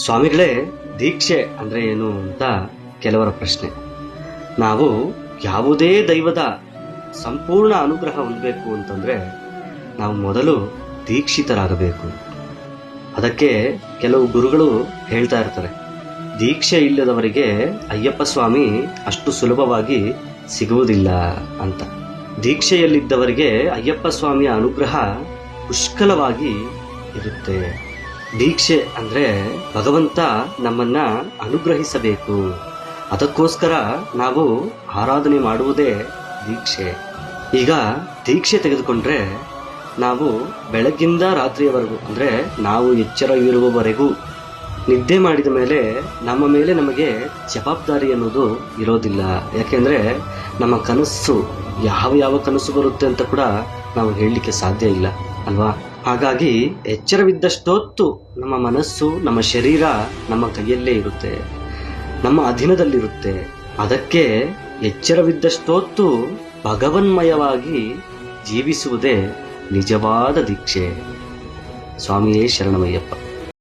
ಸ್ವಾಮಿಗಳೇ, ದೀಕ್ಷೆ ಅಂದ್ರೆ ಏನು ಅಂತ ಕೆಲವರ ಪ್ರಶ್ನೆ. ನಾವು ಯಾವುದೇ ದೈವದ ಸಂಪೂರ್ಣ ಅನುಗ್ರಹ ಹೊಂದಬೇಕು ಅಂತಂದ್ರೆ ನಾವು ಮೊದಲು ದೀಕ್ಷಿತರಾಗಬೇಕು. ಅದಕ್ಕೆ ಕೆಲವು ಗುರುಗಳು ಹೇಳ್ತಾ ಇರ್ತಾರೆ, ದೀಕ್ಷೆ ಇಲ್ಲದವರಿಗೆ ಅಯ್ಯಪ್ಪ ಸ್ವಾಮಿ ಅಷ್ಟು ಸುಲಭವಾಗಿ ಸಿಗುವುದಿಲ್ಲ ಅಂತ. ದೀಕ್ಷೆಯಲ್ಲಿದ್ದವರಿಗೆ ಅಯ್ಯಪ್ಪ ಸ್ವಾಮಿಯ ಅನುಗ್ರಹ ಪುಷ್ಕಲವಾಗಿ ಇರುತ್ತೆ. ದೀಕ್ಷೆ ಅಂದ್ರೆ ಭಗವಂತ ನಮ್ಮನ್ನ ಅನುಗ್ರಹಿಸಬೇಕು. ಅದಕ್ಕೋಸ್ಕರ ನಾವು ಆರಾಧನೆ ಮಾಡುವುದೇ ದೀಕ್ಷೆ. ಈಗ ದೀಕ್ಷೆ ತೆಗೆದುಕೊಂಡ್ರೆ ನಾವು ಬೆಳಗ್ಗಿಂದ ರಾತ್ರಿಯವರೆಗೂ ಅಂದ್ರೆ ನಾವು ಎಚ್ಚರ ಇರುವವರೆಗೂ ನಿದ್ದೆ ಮಾಡಿದ ಮೇಲೆ ನಮ್ಮ ಮೇಲೆ ನಮಗೆ ಜವಾಬ್ದಾರಿ ಅನ್ನೋದು ಇರೋದಿಲ್ಲ. ಯಾಕೆಂದ್ರೆ ನಮ್ಮ ಕನಸು ಯಾವ ಕನಸು ಬರುತ್ತೆ ಅಂತ ಕೂಡ ನಾವು ಹೇಳಲಿಕ್ಕೆ ಸಾಧ್ಯ ಇಲ್ಲ ಅಲ್ವಾ. ಹಾಗಾಗಿ ಎಚ್ಚರವಿದ್ದಷ್ಟೊತ್ತು ನಮ್ಮ ಮನಸ್ಸು, ನಮ್ಮ ಶರೀರ ನಮ್ಮ ಕೈಯಲ್ಲೇ ಇರುತ್ತೆ, ನಮ್ಮ ಅಧೀನದಲ್ಲಿರುತ್ತೆ. ಅದಕ್ಕೆ ಎಚ್ಚರವಿದ್ದಷ್ಟೊತ್ತು ಭಗವನ್ಮಯವಾಗಿ ಜೀವಿಸುವುದೇ ನಿಜವಾದ ದೀಕ್ಷೆ. ಸ್ವಾಮಿಯೇ ಶರಣಮಯ್ಯಪ್ಪ.